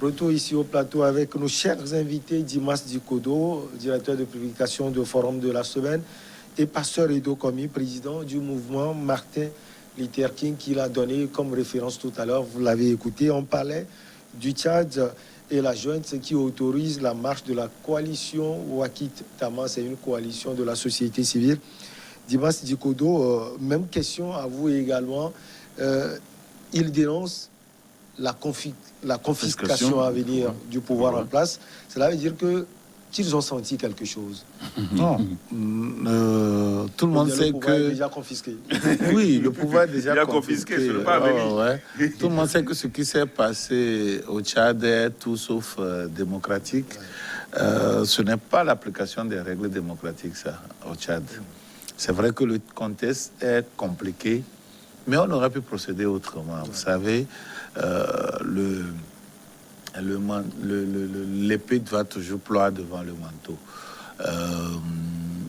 Retour ici au plateau avec nos chers invités, Dimas Dikodo, directeur de publication de Forum de la Semaine, et Pasteur Edo Komi, président du mouvement Martin Luther King, qui l'a donné comme référence tout à l'heure. Vous l'avez écouté, on parlait du Tchad et la jointe qui autorise la marche de la coalition Wakit Tama, c'est une coalition de la société civile. Dimas Dikodo, même question à vous également. Il dénonce la confiscation à venir du pouvoir en place. Cela veut dire qu'ils ont senti quelque chose. Non. Tout le monde sait que... Le pouvoir est déjà confisqué. Oui, le pouvoir est déjà confisqué. Ouais. Tout le monde sait que ce qui s'est passé au Tchad est tout sauf démocratique. Ce n'est pas l'application des règles démocratiques, ça, au Tchad. C'est vrai que le contexte est compliqué, mais on aurait pu procéder autrement. Vous savez, l'épée doit toujours ployer devant le manteau.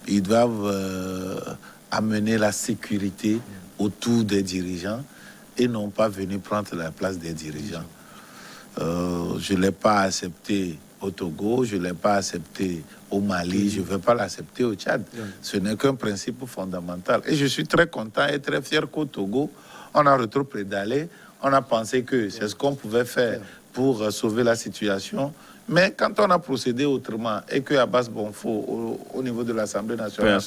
Ils doivent amener la sécurité autour des dirigeants et non pas venir prendre la place des dirigeants. Je ne l'ai pas accepté au Togo, je ne l'ai pas accepté au Mali, je ne vais pas l'accepter au Tchad. Ce n'est qu'un principe fondamental. Et je suis très content et très fier qu'au Togo, on a rétropédalé, on a pensé que c'est ce qu'on pouvait faire pour sauver la situation. Mais quand on a procédé autrement et que Abbas Bonfo, au niveau de l'Assemblée nationale,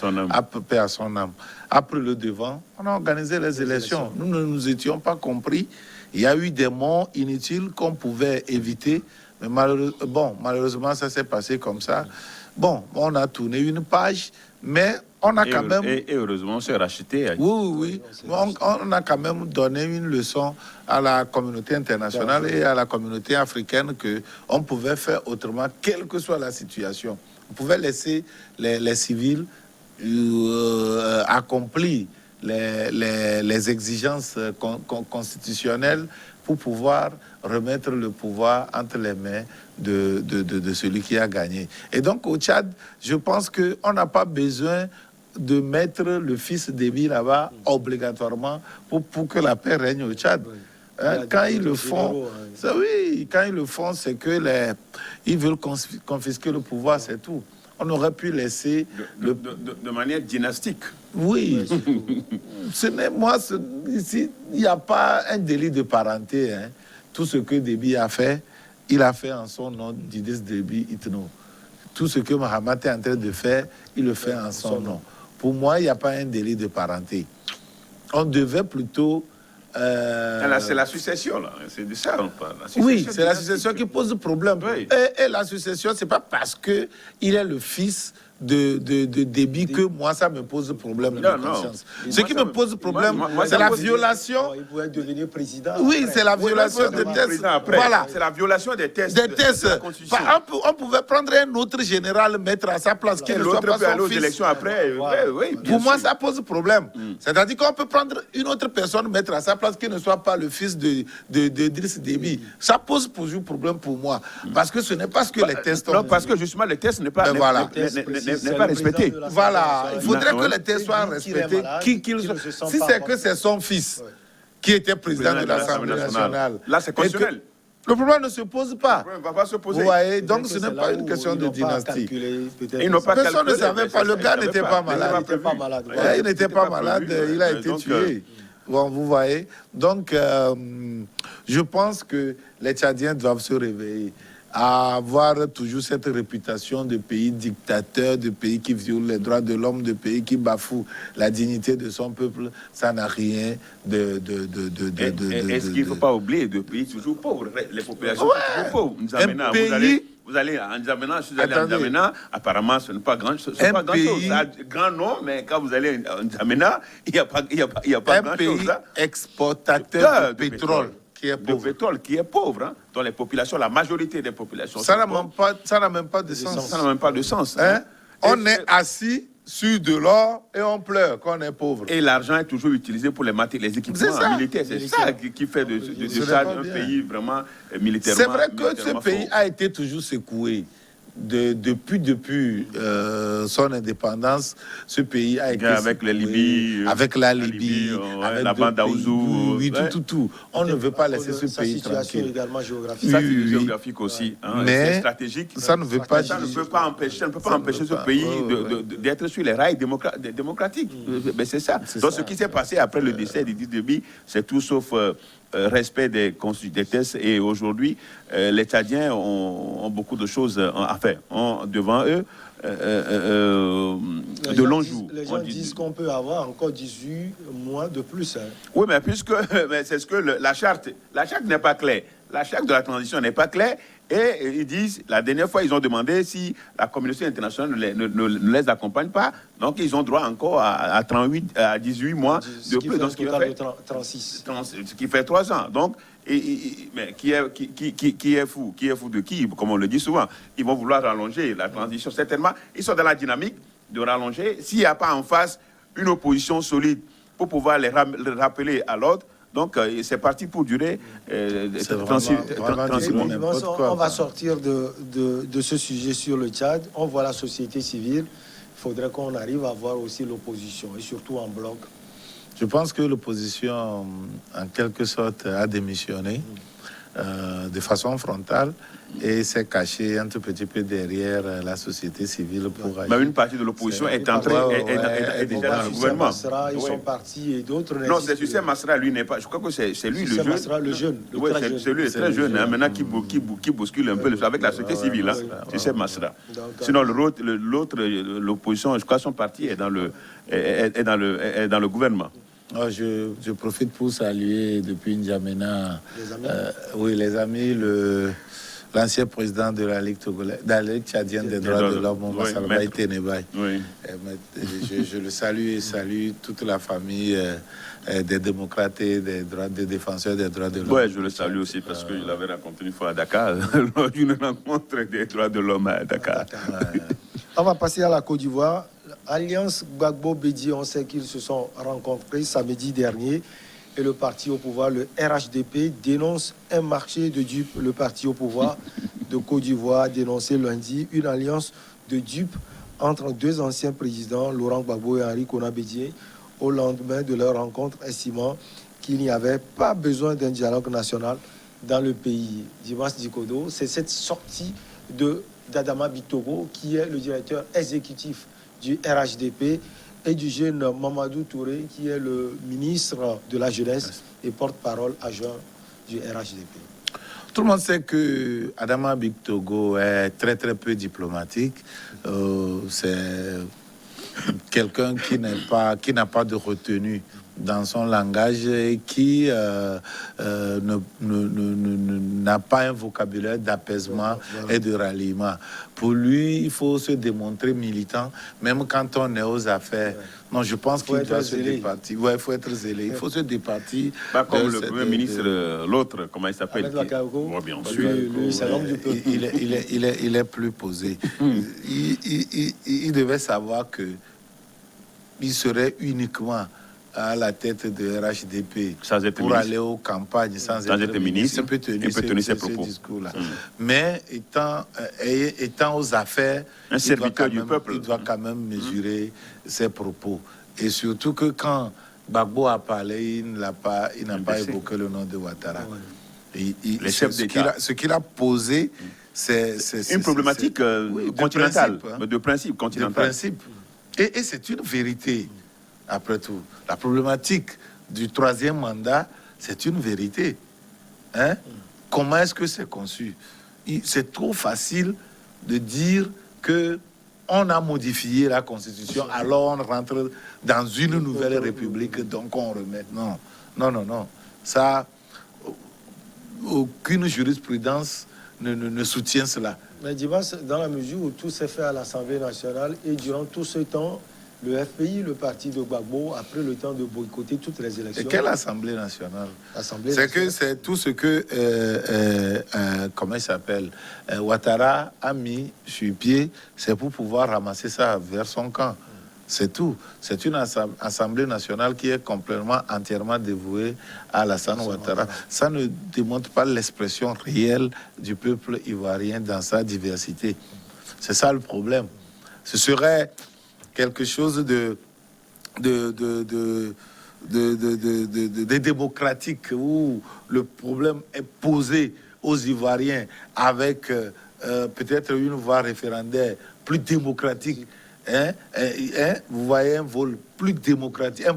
paix à son âme, a pris le devant, on a organisé les élections. Nous ne nous étions pas compris. Il y a eu des morts inutiles qu'on pouvait éviter. Mais malheureusement, ça s'est passé comme ça. Bon, on a tourné une page, mais on a quand même... Et heureusement, on s'est racheté. Oui. On a quand même donné une leçon à la communauté internationale et à la communauté africaine qu'on pouvait faire autrement, quelle que soit la situation. On pouvait laisser les civils accomplir les exigences constitutionnelles pour pouvoir remettre le pouvoir entre les mains de celui qui a gagné. Et donc au Tchad, je pense qu'on n'a pas besoin de mettre le fils Déby là-bas obligatoirement pour que la paix règne au Tchad. Quand ils le font, quand ils le font, c'est que ils veulent confisquer le pouvoir, c'est tout. On aurait pu laisser de manière dynastique. Oui. Ici, il n'y a pas un délit de parenté. Hein. Tout ce que Déby a fait, il a fait en son nom d'Idriss Déby Itno. Tout ce que Mahamat est en train de faire, il le fait en son nom. Pour moi, il n'y a pas un délit de parenté. On devait plutôt... C'est la succession, là. C'est de ça on parle. Oui, c'est la succession qui pose problème. Oui. Et la succession, c'est pas parce qu'il est le fils de Déby que moi, ça me pose problème de conscience. Ce qui me pose problème, c'est la violation... Il pourrait devenir président. Oui, c'est la violation des tests. Voilà. C'est la violation des tests. Des tests. De la Constitution. On pouvait prendre un autre général, mettre à sa place, qui ne soit pas son fils. Élections après. Oui, pour moi, ça pose problème. C'est-à-dire qu'on peut prendre une autre personne, mettre à sa place, qui ne soit pas le fils d'Idriss Déby. Ça pose toujours problème pour moi. Parce que ce n'est pas ce que les tests ont. Non, parce que justement, les tests n'est pas respecté. Voilà. Il faudrait que les tests soient respectés. Si c'est que c'est son fils qui était président de l'Assemblée nationale. Là, c'est constitutionnel. Le problème ne se pose pas. Le problème ne va pas se poser. Vous voyez, donc ce n'est pas une question de dynastie. Personne ne savait pas. Le gars n'était pas malade. Il n'était pas malade. Il a été tué. Bon, vous voyez. Donc, je pense que les Tchadiens doivent se réveiller. À avoir toujours cette réputation de pays dictateur, de pays qui viole les droits de l'homme, de pays qui bafoue la dignité de son peuple, ça n'a rien de... Est-ce qu'il ne faut pas oublier de pays toujours pauvres? Les populations sont toujours pauvres. Vous allez en N'Djamena, je suis allé en N'Djamena, apparemment ce n'est pas grand-chose. Ça a grand nom, mais quand vous allez en N'Djamena, il n'y a pas grand-chose. Un pays exportateur de pétrole. Pétrole qui est pauvre, hein, dont les populations, la majorité des populations. Ça n'a même pas de sens. Ça n'a même pas de sens. Hein? On est assis sur de l'or et on pleure quand on est pauvre. Et l'argent est toujours utilisé pour les équipements militaires. C'est ça qui fait de ça un pays vraiment militairement. C'est vrai que ce pays a été toujours secoué. depuis son indépendance, ce pays a été avec la Libye, avec la Libye, avec la bande d'Aouzou, oui, tout. On ne veut pas laisser ce pays tranquille. Également géographique. Ça, c'est géographique aussi. Hein, mais c'est stratégique. Ça ne veut pas. Ça ne peut pas empêcher ce pays d'être sur les rails démocratiques. Mais c'est ça. Donc, ce qui s'est passé après le décès d'Idriss Déby, c'est tout sauf respect des tests. Et aujourd'hui, les Tchadiens ont beaucoup de choses ont devant eux de longs jours. Les gens disent qu'on peut avoir encore 18 mois de plus. Hein. Oui, mais c'est ce que la charte n'est pas claire. La charte de la transition n'est pas claire. Et ils disent, la dernière fois, ils ont demandé si la communauté internationale ne les accompagne pas. Donc, ils ont droit encore à 18 mois de plus. Donc, ce qui fait 36. Ce qui fait 3 ans. Donc, mais qui est fou? Qui est fou de qui? Comme on le dit souvent. Ils vont vouloir rallonger la transition. Certainement, ils sont dans la dynamique de rallonger. S'il n'y a pas en face une opposition solide pour pouvoir les rappeler à l'ordre, donc, c'est parti pour durer 36 mois. On va sortir de ce sujet sur le Tchad. On voit la société civile. Il faudrait qu'on arrive à voir aussi l'opposition, et surtout en bloc. Je pense que l'opposition, en quelque sorte, a démissionné de façon frontale et s'est cachée un tout petit peu derrière la société civile pour agir. Mais une partie de l'opposition est entrée, est déjà dans le gouvernement. Ils sont partis et d'autres... Non, c'est Sucé Masra, lui n'est pas... Je crois que c'est lui le jeune. Masra, le jeune. Oui, c'est lui, très jeune, maintenant qui bouscule un peu avec la société civile. Sucé Masra. Sinon, l'opposition, je crois, son parti est dans le gouvernement. Oh, je profite pour saluer depuis N'Djamena les amis, l'ancien président de la Ligue tchadienne des droits de l'homme, Salvaï Ténébaï. Je le salue et salue toute la famille des démocrates et des défenseurs des droits de l'homme. Oui, je le salue aussi parce que je l'avais rencontré une fois à Dakar, lors d'une rencontre des droits de l'homme à Dakar. On va passer à la Côte d'Ivoire. Alliance Gbagbo-Bédié, on sait qu'ils se sont rencontrés samedi dernier et le parti au pouvoir, le RHDP, dénonce un marché de dupes. Le parti au pouvoir de Côte d'Ivoire a dénoncé lundi une alliance de dupes entre deux anciens présidents, Laurent Gbagbo et Henri Konan Bédié, au lendemain de leur rencontre, estimant qu'il n'y avait pas besoin d'un dialogue national dans le pays. Dimas Dikodo, c'est cette sortie d'Adama Bitogo, qui est le directeur exécutif du RHDP, et du jeune Mamadou Touré, qui est le ministre de la Jeunesse et porte-parole adjoint du RHDP. Tout le monde sait que Adama Bitogo est très très peu diplomatique. C'est quelqu'un qui n'a pas de retenue dans son langage et qui n'a pas un vocabulaire d'apaisement et de ralliement. Pour lui, il faut se démontrer militant, même quand on est aux affaires. Non, je pense qu'il doit se départir. Ouais, il faut être zélé. Il faut se départir. Pas comme le Premier ministre, l'autre, comment il s'appelle? Bien sûr. Il est plus posé. Il devait savoir que il serait uniquement à la tête de RHDP pour aller aux campagnes sans être ministre, il peut tenir ses propos. Discours-là. Mais étant aux affaires, un serviteur du peuple, il doit quand même mesurer ses propos. Et surtout que quand Gbagbo a parlé, il n'a pas évoqué le nom de Ouattara. Les chefs d'État. Ce qu'il a posé, c'est une problématique continentale, de principe continental. De principe. Et c'est une vérité. Après tout, la problématique du troisième mandat, c'est une vérité. Hein? Comment est-ce que c'est conçu? C'est trop facile de dire que on a modifié la Constitution, alors on rentre dans une nouvelle république, donc on remet. Non. Ça, aucune jurisprudence ne soutient cela. Mais Dimas, dans la mesure où tout s'est fait à l'Assemblée nationale et durant tout ce temps, le FPI, le parti de Gbagbo, a pris le temps de boycotter toutes les élections. Et quelle Assemblée nationale? C'est tout ce que, comment il s'appelle, Ouattara a mis sur pied, c'est pour pouvoir ramasser ça vers son camp. C'est tout. C'est une Assemblée nationale qui est complètement, entièrement dévouée à Alassane Ouattara. Ça ne démontre pas l'expression réelle du peuple ivoirien dans sa diversité. C'est ça le problème. Ce serait quelque chose de démocratique où le problème est posé aux Ivoiriens avec peut-être une voie référendaire plus démocratique. Vous voyez, un vote plus démocratique.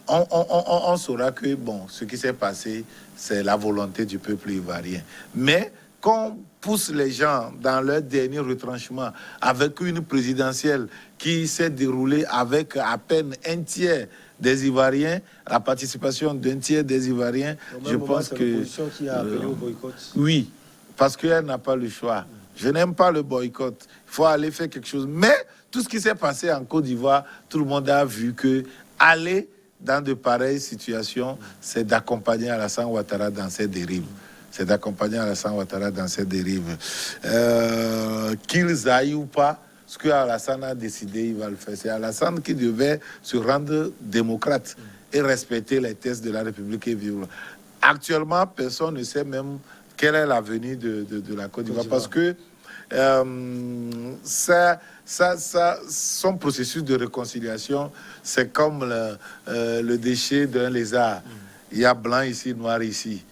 On saura que bon, ce qui s'est passé, c'est la volonté du peuple ivoirien. Mais qu'on pousse les gens dans leur dernier retranchement avec une présidentielle qui s'est déroulée avec à peine un tiers des Ivoiriens, la participation d'un tiers des Ivoiriens, je pense que... l'opposition qui a appelé au boycott. Oui, parce qu'elle n'a pas le choix. Je n'aime pas le boycott. Il faut aller faire quelque chose. Mais tout ce qui s'est passé en Côte d'Ivoire, tout le monde a vu que aller dans de pareilles situations, c'est d'accompagner Alassane Ouattara dans ses dérives. C'est d'accompagner Alassane Ouattara dans ses dérives. Qu'ils aillent ou pas, ce que Alassane a décidé, il va le faire. C'est Alassane qui devait se rendre démocrate et respecter les tests de la République et vivre. Actuellement, personne ne sait même quel est l'avenir de la Côte d'Ivoire parce que son processus de réconciliation, c'est comme le déchet d'un lézard. Il y a blanc ici, noir ici.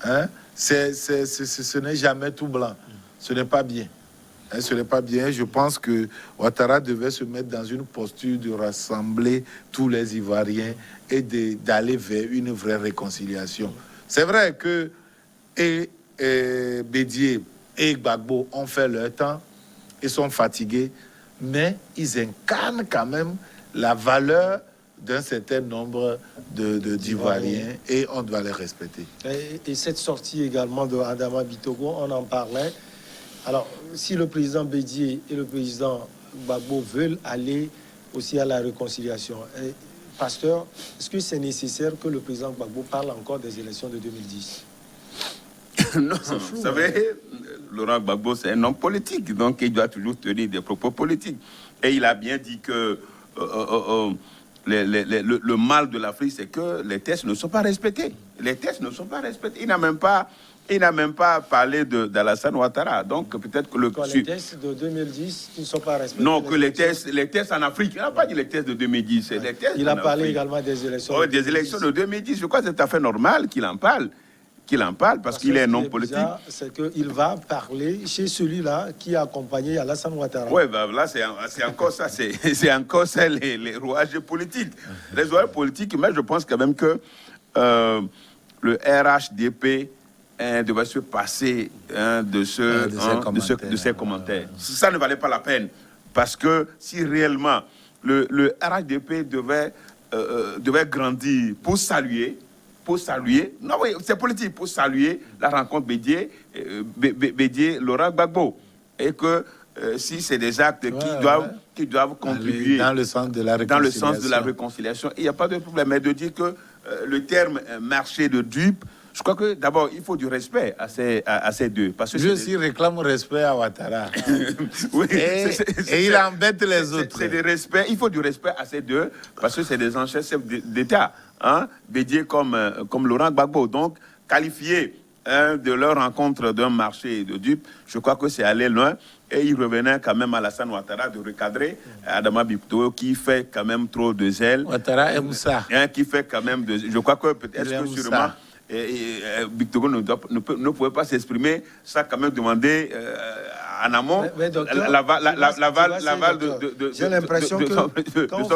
Hein? Ce n'est jamais tout blanc. Ce n'est pas bien. Ce n'est pas bien. Je pense que Ouattara devait se mettre dans une posture de rassembler tous les Ivoiriens et d'aller vers une vraie réconciliation. C'est vrai que Bédié et Gbagbo ont fait leur temps, ils sont fatigués, mais ils incarnent quand même la valeur d'un certain nombre d'Ivoiriens et on doit les respecter. Et cette sortie également de Adama Bitogo, on en parlait. Alors, si le président Bédié et le président Gbagbo veulent aller aussi à la réconciliation, Pasteur, est-ce que c'est nécessaire que le président Gbagbo parle encore des élections de 2010? Non, vous savez, Laurent Gbagbo, c'est un homme politique, donc il doit toujours tenir des propos politiques. Et il a bien dit que le mal de l'Afrique, c'est que les tests ne sont pas respectés. Les tests ne sont pas respectés. Il n'a même pas parlé d'Alassane Ouattara. Donc peut-être que les tests de 2010 ne sont pas respectés. Non, que les tests en Afrique. Il n'a pas dit les tests de 2010. C'est les tests. Il a parlé également des élections. Oui, des élections de 2010. Je crois que c'est tout à fait normal qu'il en parle. Parce qu'il est un homme politique. C'est qu'il va parler chez celui-là qui a accompagné Alassane Ouattara. Oui, ben là, c'est encore ça. C'est encore ça, les rouages politiques. Les rouages politiques, mais je pense quand même que le RHDP devait se passer de ces commentaires. Ça ne valait pas la peine. Parce que si réellement le RHDP devait grandir pour saluer, non oui, c'est politique, pour saluer la rencontre Bédié Laurent Gbagbo. Et que si c'est des actes qui doivent contribuer dans le sens de la réconciliation, il n'y a pas de problème. Mais de dire que le terme marché de dupes, je crois que d'abord, il faut du respect à ces deux. Parce que je aussi réclame respect à Ouattara. Oui, et il embête les autres. C'est des respects, il faut du respect à ces deux, parce que c'est des anciens chefs d'État, Bédié comme Laurent Gbagbo. Donc, qualifié de leur rencontre d'un marché de dupes, je crois que c'est aller loin. Et il revenait quand même à Alassane Ouattara de recadrer Adama Bitogo qui fait quand même trop de zèle. Ouattara aime ça. Qui fait quand même de... Je crois que peut-être que sûrement... Bitogo ne pouvait pas s'exprimer, ça a quand même demandé en amont l'aval de son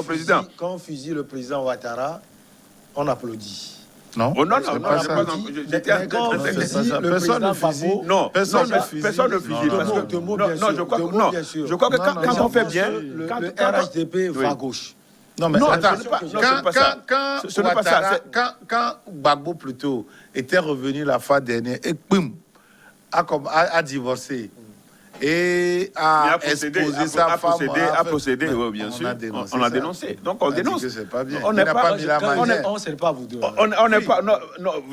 président. Quand on fusille le président Ouattara, on applaudit. Non, personne ne fusille. Non, personne ne fusille. Non, je crois que quand on fait bien, le RHDP va à gauche. Non, mais attends, quand Gbagbo plutôt était revenu la fois dernière et a divorcé et a exposé sa femme, a procédé, oui, bien sûr. On a dénoncé. Donc on dénonce. C'est pas bien. On n'est pas c'est pas vous deux. On n'est pas, non,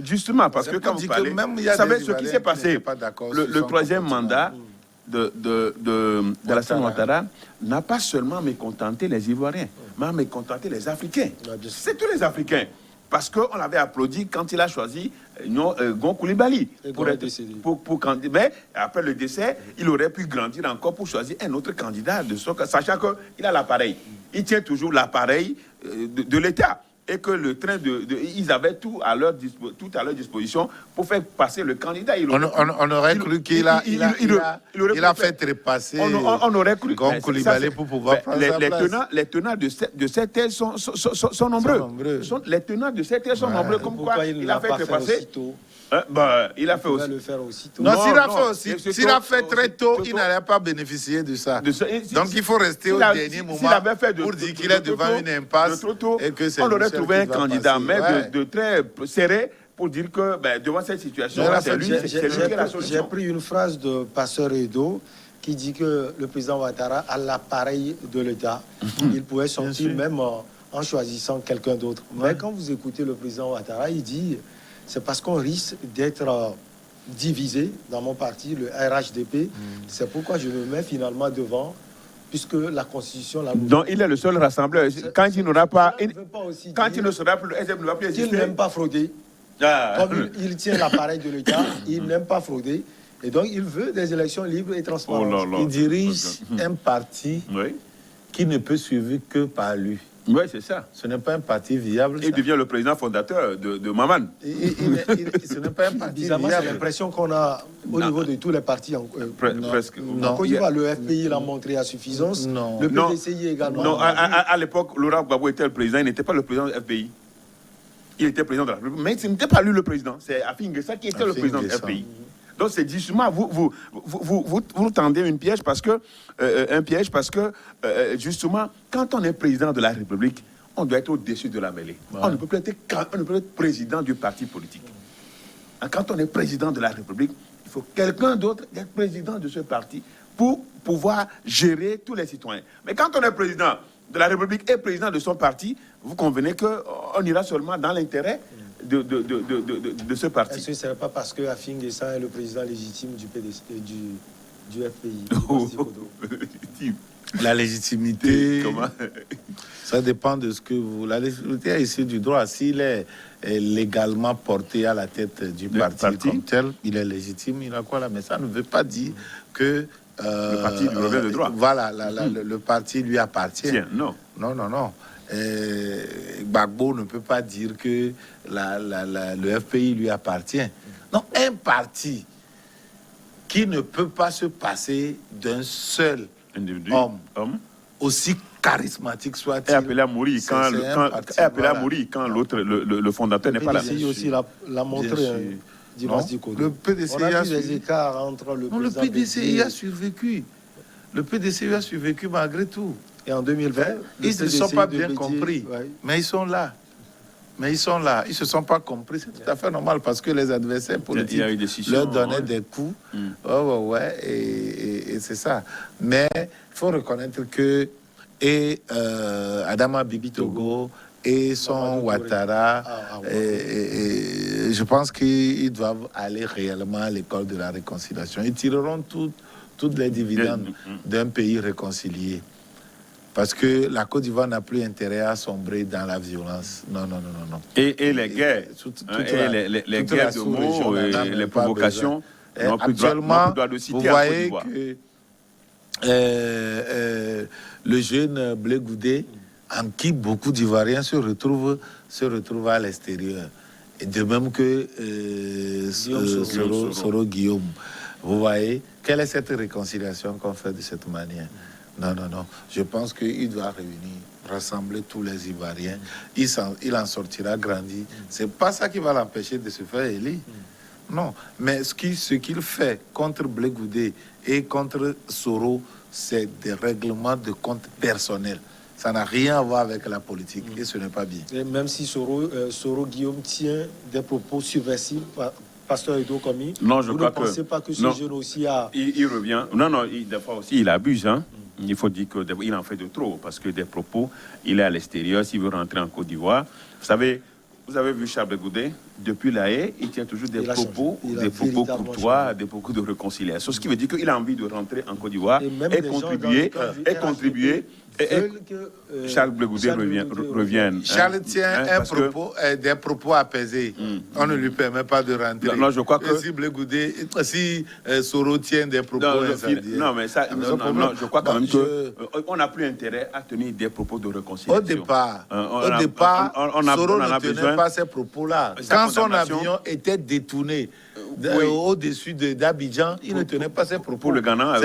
justement, parce que quand vous parlez, vous savez ce qui s'est passé, le troisième mandat d'Alassane Ouattara n'a pas seulement mécontenté les Ivoiriens, mais a mécontenté les Africains. C'est tous les Africains. Parce qu'on l'avait applaudi quand il a choisi Gon Koulibaly. Mais après le décès, il aurait pu grandir encore pour choisir un autre candidat, sachant qu'il a l'appareil. Il tient toujours l'appareil de l'État. Et que le train ils avaient tout à leur disposition pour faire passer le candidat. On aurait cru qu'il a fait trépasser on aurait cru Gon Koulibaly pour pouvoir prendre sa place. Les tenants de cette thèse sont nombreux. Les tenants de cette thèse sont nombreux. Comme quoi, il a fait trépasser. Il a fait aussi. Le faire aussitôt. Non, s'il a fait très tôt, il n'allait pas bénéficier de ça. Donc il faut rester au dernier moment pour dire qu'il est devant une impasse et que c'est. On aurait trouvé un candidat, mais de très serré pour dire que devant cette situation, c'est lui qui est la solution. J'ai pris une phrase de Pasteur Edo qui dit que le président Ouattara a l'appareil de l'État. Il pouvait sortir même en choisissant quelqu'un d'autre. Mais quand vous écoutez le président Ouattara, il dit c'est parce qu'on risque d'être divisé dans mon parti, le RHDP. C'est pourquoi je me mets finalement devant, puisque la Constitution... Donc il est le seul rassembleur. Quand il n'aura pas... Quand il ne sera plus... ne va plus exister. Il n'aime pas frauder. Comme il tient l'appareil de l'État, il n'aime pas frauder. Et donc il veut des élections libres et transparentes. Il dirige un parti qui ne peut suivre que par lui. Oui, c'est ça. Ce n'est pas un parti viable. Il devient le président fondateur de Maman. Ce n'est pas un parti viable. C'est l'impression qu'on a au niveau de tous les partis. Presque. En Côte d'Ivoire, le FPI l'a montré à suffisance. Le PDCI également. Non, à l'époque, Laurent Gbagbo était le président. Il n'était pas le président du FPI. Il était président de la République. Mais ce n'était pas lui le président. C'est Afin Guessa qui était le président du FPI. Donc c'est justement, vous tendez un piège parce que, justement, quand on est président de la République, on doit être au-dessus de la mêlée. On ne peut plus être président du parti politique. Quand on est président de la République, il faut quelqu'un d'autre être président de ce parti pour pouvoir gérer tous les citoyens. Mais quand on est président de la République et président de son parti, vous convenez qu'on ira seulement dans l'intérêt de ce parti. Est-ce que ce n'est pas parce que Afin Guessa est le président légitime du PDC, du FPI? La légitimité, ça dépend de ce que vous... La légitimité est issue du droit. S'il est légalement porté à la tête du parti comme tel, il est légitime, il a quoi là? Mais ça ne veut pas dire que... le parti lui revient de droit. Voilà, le parti lui appartient. Non. Non. Gbagbo ne peut pas dire que le FPI lui appartient. Non, un parti qui ne peut pas se passer d'un seul homme, aussi charismatique soit-il. Et appelé à mourir quand l'autre, le fondateur n'est pas là. Le PDCI aussi l'a montré. Le PDCI a des écarts entre le président. Le PDCI a survécu. Le PDCI a survécu malgré tout. Et en 2020, ils ne se sont pas bien compris, mais ils sont là. Ils ne se sont pas compris. C'est tout à fait normal parce que les adversaires politiques leur donnaient des coups. Et c'est ça. Mais il faut reconnaître que Adama Bitogo et son Ouattara, je pense qu'ils doivent aller réellement à l'école de la réconciliation. Ils tireront toutes les dividendes d'un pays réconcilié. Parce que la Côte d'Ivoire n'a plus intérêt à sombrer dans la violence. Non. Et les guerres, les guerres de mots, les provocations, actuellement, vous voyez que le jeune Blé Goudé, en qui beaucoup d'Ivoiriens se retrouvent à l'extérieur. Et de même que Soro Guillaume. Vous voyez, quelle est cette réconciliation qu'on fait de cette manière? Non. Je pense qu'il doit rassembler tous les Ivoiriens. Il en sortira grandi. C'est pas ça qui va l'empêcher de se faire élire. Non. Mais ce qu'il fait contre Blé Goudé et contre Soro, c'est des règlements de compte personnels. Ça n'a rien à voir avec la politique et ce n'est pas bien. Et même si Soro Guillaume tient des propos subversifs, Pasteur Edo Komi, non, je vous crois ne pensez pas que ce jeune aussi a... Il revient. Non, des fois aussi, il abuse. Il faut dire qu'il en fait de trop, parce que des propos, il est à l'extérieur, s'il veut rentrer en Côte d'Ivoire. Vous savez, vous avez vu Charles Goudé, depuis La Haye, il tient toujours des propos courtois, des propos de réconciliation. Ce qui veut dire qu'il a envie de rentrer en Côte d'Ivoire et contribuer. Charles Goudé revienne. Charles tient des propos apaisés. On ne lui permet pas de rentrer. Non, je crois que si Soro tient des propos incendiaires. Non, mais ça, je crois quand même qu'on n'a plus intérêt à tenir des propos de réconciliation. Au départ, Soro ne tenait pas ces propos-là. Quand son avion était détourné au-dessus d'Abidjan, il ne tenait pas ses propos. Pour le Ghana,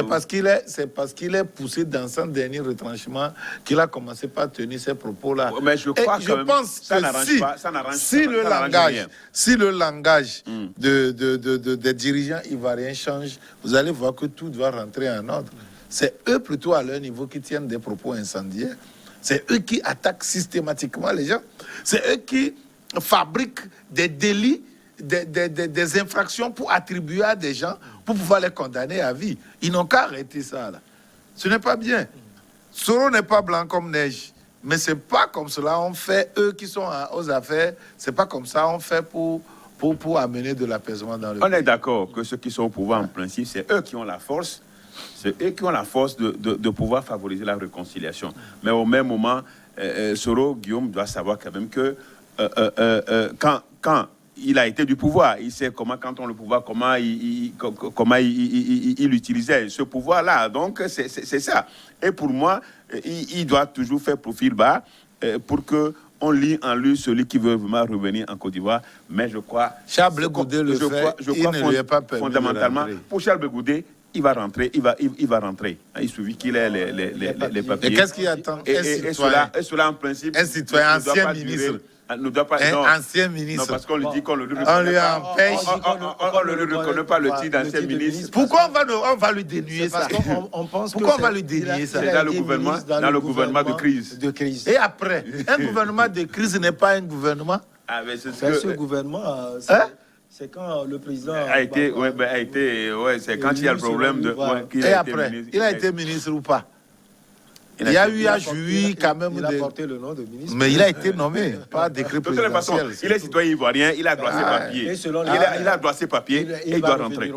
c'est parce qu'il est poussé dans son dernier retranchement qu'il a commencé par tenir ces propos-là. Mais je crois je pense que si le langage des dirigeants ivoiriens change, vous allez voir que tout doit rentrer en ordre. C'est eux plutôt à leur niveau qui tiennent des propos incendiaires. C'est eux qui attaquent systématiquement les gens. C'est eux qui fabriquent des délits, des infractions pour attribuer à des gens, pour pouvoir les condamner à vie. Ils n'ont qu'à arrêter ça, là. Ce n'est pas bien. Soro n'est pas blanc comme neige. Mais c'est pas comme cela on fait, eux qui sont aux affaires, c'est pas comme ça on fait pour amener de l'apaisement dans le pays. On est d'accord que ceux qui sont au pouvoir, en principe, c'est eux qui ont la force. C'est eux qui ont la force de pouvoir favoriser la réconciliation. Mais au même moment, Soro, Guillaume, doit savoir quand même que quand il a été du pouvoir, il sait comment, quand on le pouvoir, comment il utilisait ce pouvoir-là. Donc, c'est ça. Et pour moi, il doit toujours faire profil bas pour que on lit en lui celui qui veut vraiment revenir en Côte d'Ivoire. Mais je crois... Charles Goudé le fait, il ne lui est pas permis fondamentalement, pour Charles Goudé, il va rentrer, il va rentrer. Il suffit qu'il ait les papiers. Et qu'est-ce qu'il attend? Et cela, en principe... Un citoyen, ancien ministre. Ne doit pas, ancien ministre. Non, parce qu'on lui dit qu'on le lui empêche. On ne lui reconnaît pas le titre d'ancien ministre. Pourquoi on va lui dénuer ça? Pourquoi on va lui dénuer ça? C'est dans le gouvernement de crise. Et après, un gouvernement de crise n'est pas un gouvernement. Ce gouvernement, c'est quand le président c'est quand il y a le problème de... Et après, il a été ministre ou pas? Il y a eu à jouir quand même. Il a porté le nom de ministre. Mais il a été nommé, pas décret présidentiel. De toute façon, il est citoyen ivoirien, il a droit à ses papiers. Il a droit à ses papiers et il doit rentrer.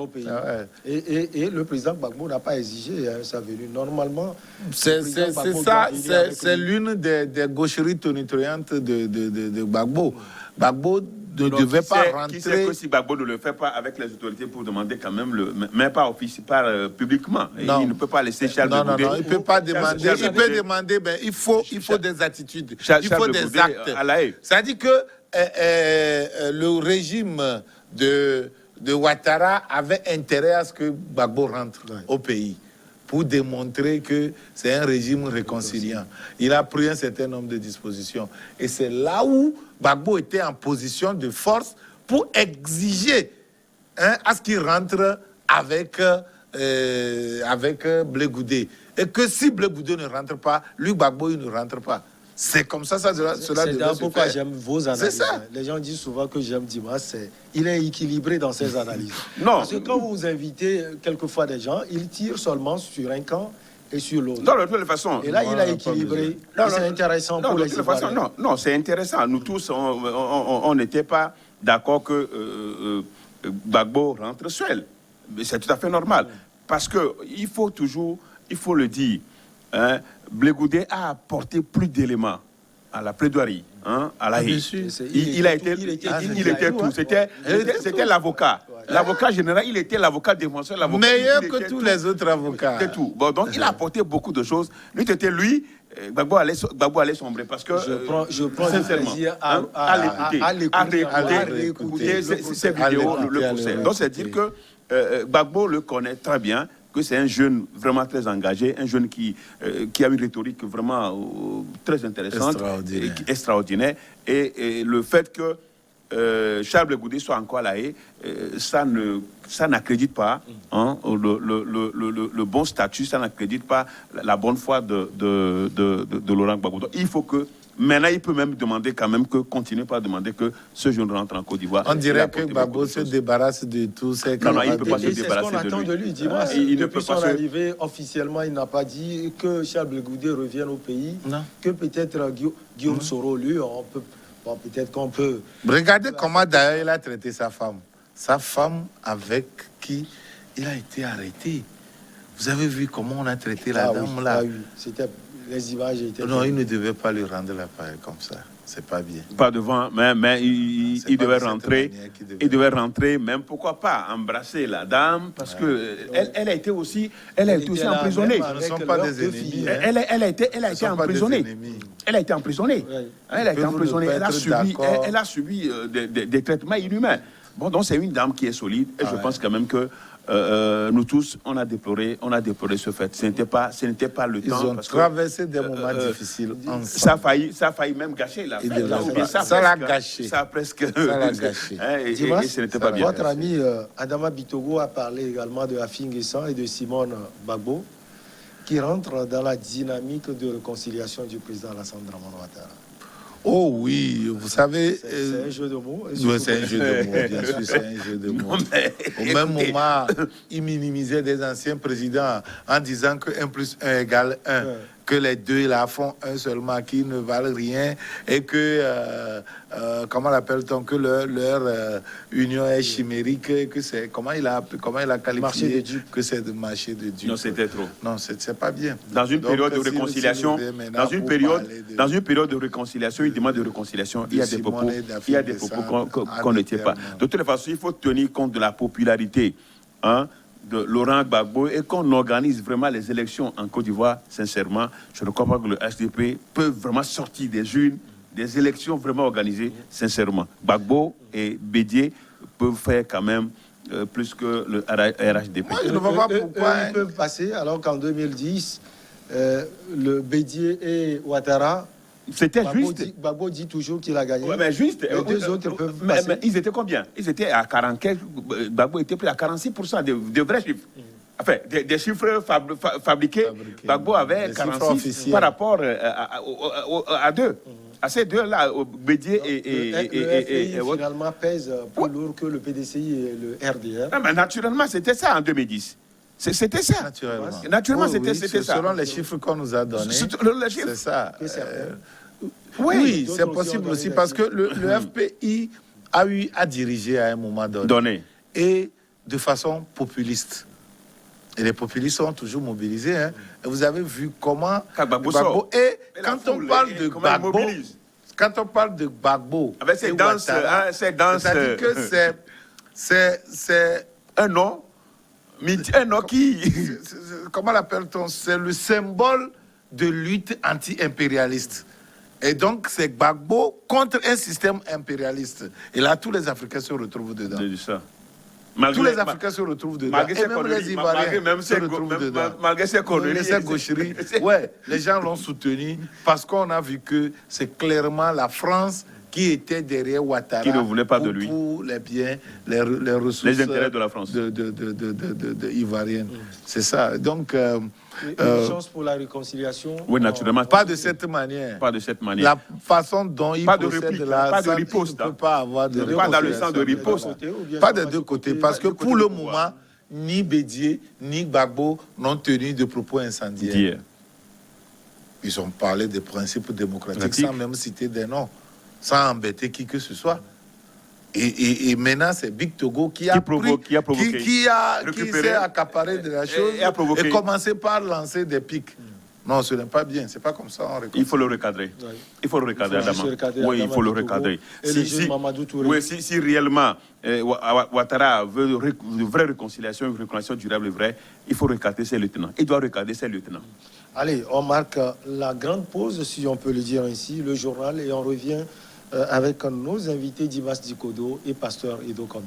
Et le président Gbagbo n'a pas exigé sa venue. Normalement, c'est ça, c'est l'une des gaucheries tonitruantes de Gbagbo. Gbagbo ne devait pas rentrer. Qui sait que si Gbagbo ne le fait pas avec les autorités pour demander quand même, mais pas publiquement. Non. Il ne peut pas laisser Charles Goudé. Non, il ne peut pas demander. Il peut demander, mais il faut des attitudes, il faut des actes. C'est-à-dire que le régime de Ouattara avait intérêt à ce que Gbagbo rentre au pays, pour démontrer que c'est un régime réconciliant. Il a pris un certain nombre de dispositions. Et c'est là où Gbagbo était en position de force pour exiger à ce qu'il rentre avec Blé Goudé. Et que si Blé Goudé ne rentre pas, lui, Gbagbo, il ne rentre pas. C'est comme ça, cela devait se faire. C'est pourquoi j'aime vos analyses. C'est ça. Les gens disent souvent que j'aime Dimas. Il est équilibré dans ses analyses. Non. Parce que quand vous invitez quelquefois des gens, il tire seulement sur un camp et sur l'autre. Non, de toute façon. Et là, il a équilibré. C'est intéressant pour les Ivoiriens. Non, c'est intéressant. Nous tous, on n'était pas d'accord que Gbagbo rentre seul. Mais c'est tout à fait normal. Parce qu'il faut toujours, il faut le dire, Blé Goudé a apporté plus d'éléments à la plaidoirie, à la Haye. Il était tout. C'était l'avocat. L'avocat général, il était l'avocat défenseur. Meilleur que tous les autres avocats. C'était tout. Bon, donc, il a apporté beaucoup de choses. Gbagbo allait sombrer parce que je prends plaisir à l'écouter ces vidéos, le procès. Donc, c'est-à-dire que Gbagbo le connaît très bien, que c'est un jeune vraiment très engagé, un jeune qui a une rhétorique vraiment très intéressante, extraordinaire. Et le fait que Charles Goudé soit encore à La Haye, ça n'accrédite pas le bon statut, ça n'accrédite pas la bonne foi de Laurent Gbagbo. Il faut que maintenant, il peut même demander quand même continue pas à demander que ce jeune rentre en Côte d'Ivoire. On dirait que Gbagbo se débarrasse de tout. Non, il ne peut pas se débarrasser de lui. C'est ce qu'on attend de lui. Depuis son arrivée, officiellement, il n'a pas dit que Charles Goudé revienne au pays, que peut-être Guillaume Soro, lui, on peut Bon, peut-être qu'on peut... Regardez comment d'ailleurs il a traité sa femme. Sa femme avec qui il a été arrêté. Vous avez vu comment on a traité la dame là? Oui. C'était... Les images étaient... Non, il ne devait pas lui rendre l'appareil comme ça. C'est pas bien. Pas devant, mais il devait rentrer. Il devait rentrer, même pourquoi pas embrasser la dame, parce que elle a été aussi emprisonnée. Ce ne sont pas des ennemis. Elle a été emprisonnée. Elle a été emprisonnée. Elle a été emprisonnée. Elle a subi des traitements inhumains. Bon, donc c'est une dame qui est solide, et je pense quand même que nous tous, on a déploré ce fait. Ce n'était pas le temps. Ils ont traversé des moments difficiles ensemble. Ça a failli même gâcher la fête. Ça l'a gâché. Ça a presque... Ça l'a gâché. Et ce n'était pas bien. Votre ami Adama Bitogo a parlé également de Afin Guessan et de Simone Gbagbo, qui rentrent dans la dynamique de réconciliation du président Alassane Dramane Ouattara. Oh oui, vous savez... C'est un jeu de mots. Oui, c'est un jeu de mots, bien sûr, c'est un jeu de mots. Au même moment, il minimisait des anciens présidents en disant que 1 plus 1 égale 1. Que les deux là font un seulement, qui ne valent rien, et que, comment l'appelle-t-on, que leur union est chimérique, que c'est, comment il a qualifié, que c'est de marché de Dieu. Non, c'était trop. Non, c'est pas bien. Dans une période de réconciliation, dans une période de réconciliation, une demande de réconciliation, il y a des propos qu'on ne tient pas. De toute façon, il faut tenir compte de la popularité, de Laurent Gbagbo, et qu'on organise vraiment les élections en Côte d'Ivoire. Sincèrement, je ne crois pas que le HDP peut vraiment sortir des urnes, des élections vraiment organisées, sincèrement. Gbagbo et Bédié peuvent faire quand même plus que le RHDP. Je ne vois pas pourquoi ils peuvent passer, alors qu'en 2010, le Bédié et Ouattara... C'était juste. Gbagbo dit toujours qu'il a gagné. Ouais, mais juste. Les deux autres peuvent passer. Mais ils étaient combien? Ils étaient à 44. Gbagbo était pris à 46% de vrais chiffres. Enfin, des chiffres fabriqués. Gbagbo avait 46 par rapport à deux. À ces deux-là, Bédié et finalement pèse plus lourd que le PDCI et le RDR. Non, mais naturellement, c'était ça en 2010. C'était ça. Naturellement, c'était ça. Selon les chiffres qu'on nous a donnés, c'est ça. Oui, c'est possible aussi parce que le FPI a eu à diriger à un moment donné. Et de façon populiste. Et les populistes sont toujours mobilisés. Et vous avez vu comment Gbagbo... Et quand on parle de Gbagbo... Quand on parle de Gbagbo... Avec ces danses... C'est-à-dire que c'est un nom... Un nom qui... Comment l'appelle-t-on? C'est le symbole de lutte anti-impérialiste. Et donc, c'est Gbagbo contre un système impérialiste. Et là, tous les Africains se retrouvent dedans. C'est ça. Tous les Africains se retrouvent dedans. Et même les Ivoiriens se retrouvent dedans. Malgré ces conneries. Ces gaucheries. Ouais, les gens l'ont soutenu parce qu'on a vu que c'est clairement la France qui était derrière Ouattara, qui ne voulait pas de lui, pour les biens, les ressources, les intérêts de la France, de ivoirienne. C'est ça. Donc, une chance pour la réconciliation. Oui, naturellement. Pas de cette manière. Pas de cette manière. La façon dont il procède là, pas de riposte. Il ne peut pas avoir de pas dans le sens de riposte. Pas des deux côtés, parce que pour le moment, ni Bédié ni Gbagbo n'ont tenu de propos incendiaires. Ils ont parlé des principes démocratiques sans même citer des noms, sans embêter qui que ce soit. Et maintenant, c'est Big Togo qui s'est accaparé de la chose et commencé par lancer des pics. Non, ce n'est pas bien. C'est pas comme ça. Il faut le recadrer. Oui. Il faut le recadrer, Adama. Oui, il faut le recadrer. Si réellement Ouattara veut une vraie réconciliation, une réconciliation durable et vraie, il faut recadrer ses lieutenants. Il doit recadrer ses lieutenants. Allez, on marque la grande pause, si on peut le dire ainsi, le journal, et on revient avec nos invités Dimas Dikodo et Pasteur Edo Komi.